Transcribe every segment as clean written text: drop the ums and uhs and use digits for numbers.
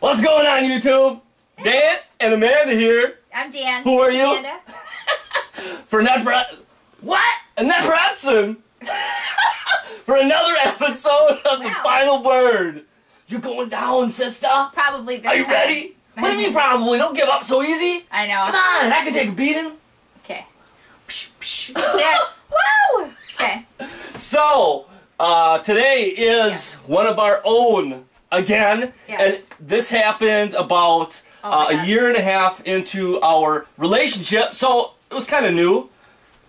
What's going on, YouTube? Dan and Amanda here. I'm Dan. Who are you? Amanda. For Annette Bratson. For another episode of The Final Word. You going down, sister? Probably this Are you time. ready? What do you mean probably? Don't give up so easy. I know. Come on, I can take a beating. Okay. There. Woo! Okay. So, today is one of our own again. Yes. And this happened about a year and a half into our relationship. So, it was kind of new.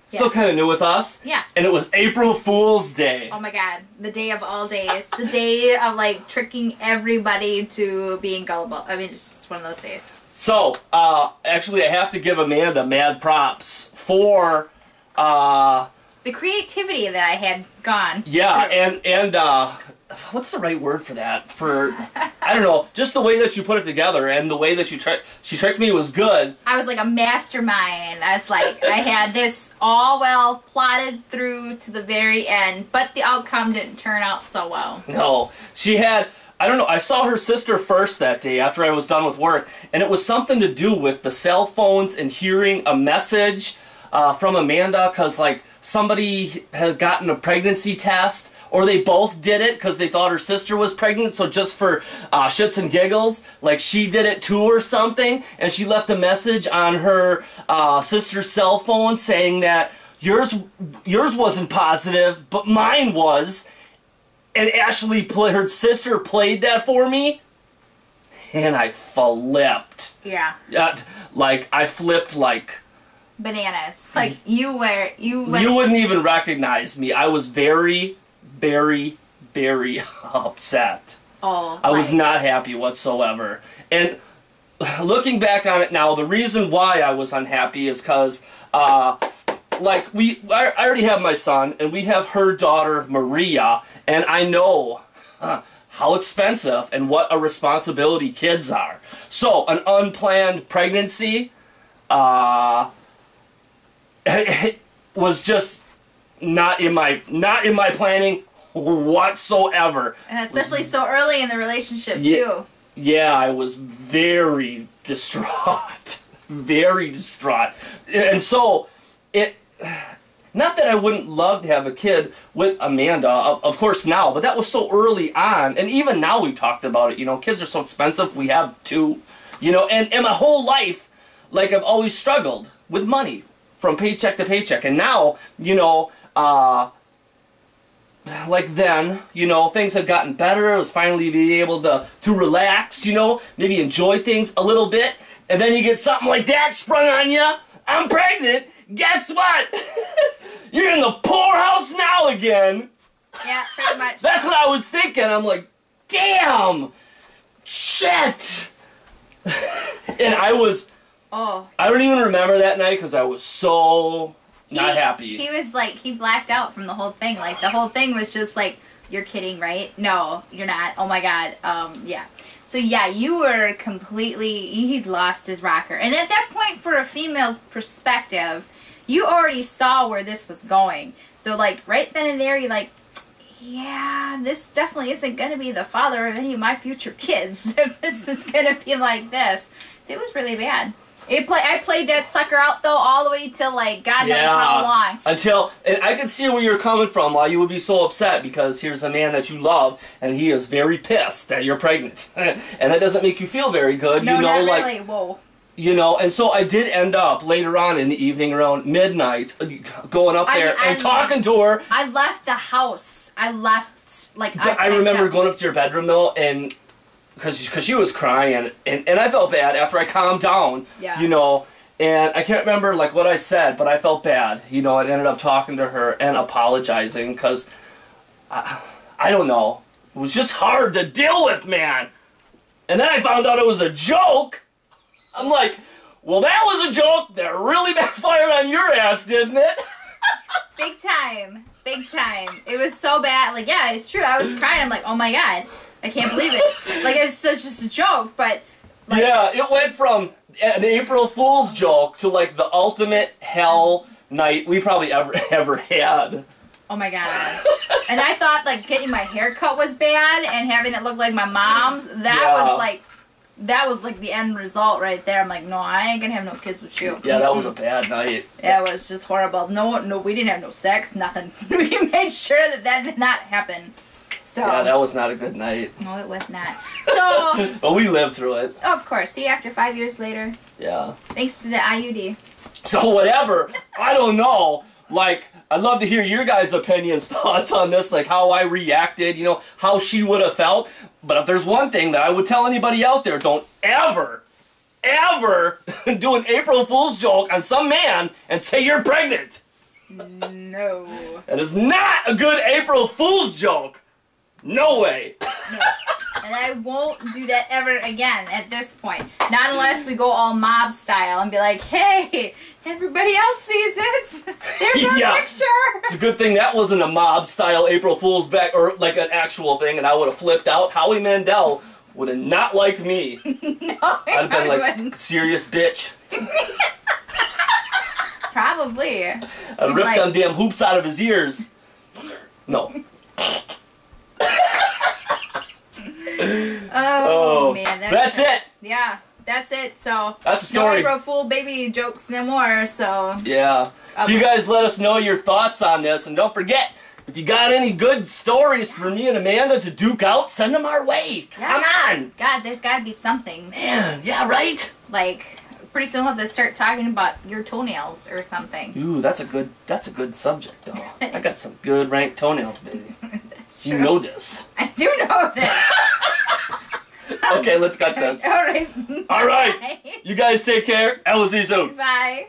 Still kind of new with us. Yeah. And it was April Fool's Day. Oh my god. The day of all days. The day of like tricking everybody to being gullible. I mean, it's just one of those days. So, actually I have to give Amanda mad props for, the creativity that I had gone. yeah, through. and what's the right word for that? For, I don't know, just the way that you put it together and the way that she tricked me was good. I was like a mastermind. I was like, I had this all well plotted through to the very end, but the outcome didn't turn out so well. No, she had, I don't know, I saw her sister first that day after I was done with work, and it was something to do with the cell phones and hearing a message from Amanda because, like, somebody had gotten a pregnancy test, or they both did it because they thought her sister was pregnant, so just for shits and giggles, like, she did it too or something, and she left a message on her sister's cell phone saying that yours wasn't positive, but mine was. And Ashley, her sister, played that for me, and I flipped. Yeah. Like, I flipped like... Bananas. Like, you went... You wouldn't even recognize me. I was very, very, very upset. Oh. I was not happy whatsoever. And looking back on it now, the reason why I was unhappy is because... like, I already have my son, and we have her daughter, Maria, and I know how expensive and what a responsibility kids are. So, an unplanned pregnancy was just not in my planning whatsoever. And especially so early in the relationship, too. Yeah, I was very distraught. Very distraught. And so, not that I wouldn't love to have a kid with Amanda, of course now, but that was so early on, and even now we've talked about it, you know, kids are so expensive, we have two, you know, and my whole life, like, I've always struggled with money, from paycheck to paycheck, and now, you know, like then, you know, things had gotten better, I was finally being able to relax, you know, maybe enjoy things a little bit, and then you get something like that sprung on you, I'm pregnant. Guess what? You're in the poorhouse now again. Yeah, pretty much. That's what I was thinking. I'm like, damn, shit. And I was, I don't even remember that night because I was so not happy. He was like, he blacked out from the whole thing. Like, the whole thing was just like, you're kidding, right? No, you're not. Oh my God. Yeah. So yeah, you were completely, he'd lost his rocker. And at that point, for a female's perspective, you already saw where this was going. So like, right then and there, you're like, yeah, this definitely isn't going to be the father of any of my future kids if this is going to be like this. So it was really bad. I played that sucker out, though, all the way till, like, God knows how long. Until, and I can see where you're coming from, why you would be so upset, because here's a man that you love, and he is very pissed that you're pregnant. And that doesn't make you feel very good. No, you know, not like, really. Whoa. You know, and so I did end up, later on in the evening, around midnight, going up there and talking to her. I left the house. I left, like, I remember going up to your bedroom, though, and... Because she was crying, and I felt bad after I calmed down, you know, and I can't remember, like, what I said, but I felt bad, you know, and ended up talking to her and apologizing, because, I don't know, it was just hard to deal with, man. And then I found out it was a joke. I'm like, well, that was a joke that really backfired on your ass, didn't it? Big time. Big time. It was so bad. Like, yeah, it's true. I was crying. I'm like, oh my God. I can't believe it. Like, it's just a joke, but... Like, yeah, it went from an April Fool's joke to, like, the ultimate hell night we probably ever had. Oh my God. And I thought, like, getting my hair cut was bad and having it look like my mom's. That was, like, that was like the end result right there. I'm like, no, I ain't gonna have no kids with you. Yeah, that was a bad night. Yeah, it was just horrible. No, we didn't have no sex, nothing. We made sure that did not happen. So. Yeah, that was not a good night. No, it was not. So. But we lived through it. Of course. See, after 5 years later. Yeah. Thanks to the IUD. So whatever. I don't know. Like, I'd love to hear your guys' opinions, thoughts on this, like how I reacted, you know, how she would have felt. But if there's one thing that I would tell anybody out there, don't ever do an April Fool's joke on some man and say you're pregnant. No. That is not a good April Fool's joke. No way. No. And I won't do that ever again at this point. Not unless we go all mob style and be like, hey, everybody else sees it. There's our picture. It's a good thing that wasn't a mob style April Fool's back or like an actual thing and I would have flipped out. Howie Mandel would have not liked me. No, I'd have been like, wouldn't. serious bitch. Probably. I'd rip them damn hoops out of his ears. No. Oh man, that's it. Yeah, that's it. So that's the story. No April Fool baby jokes no more. So yeah. So you guys let us know your thoughts on this, and don't forget if you got any good stories for me and Amanda to duke out, send them our way. Yeah. Come on. God, there's got to be something. Man, yeah, right. Like pretty soon we'll have to start talking about your toenails or something. Ooh, that's a good subject though. I got some good ranked toenails, baby. That's true. You know this. I do know that. Okay, let's cut this. All right. All right. You guys take care. I will see you soon. Bye.